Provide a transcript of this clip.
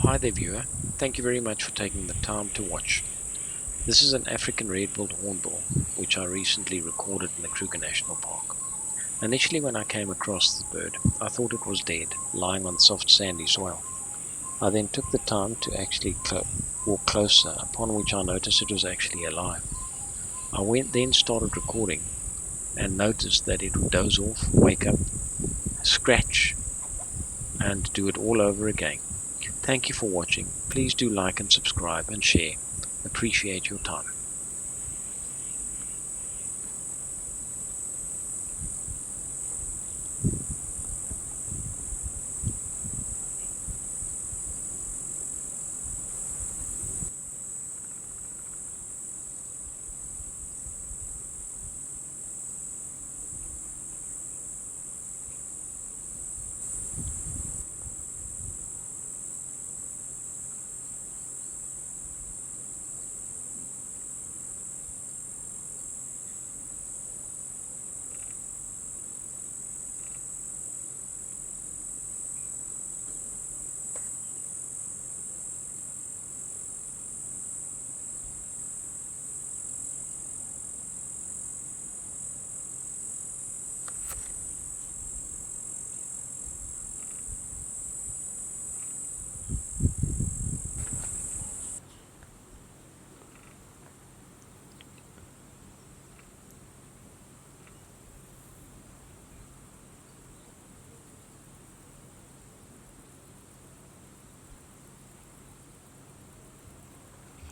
Hi there viewer, thank you very much for taking the time to watch. This is an African Red Billed Hornbill which I recently recorded in the Kruger National Park. Initially when I came across the bird, I thought it was dead, lying on soft sandy soil. I then took the time to actually walk closer, upon which I noticed it was actually alive. Then started recording and noticed that it would doze off, wake up, scratch and do it all over again. Thank you for watching. Please do like and subscribe and share. Appreciate your time.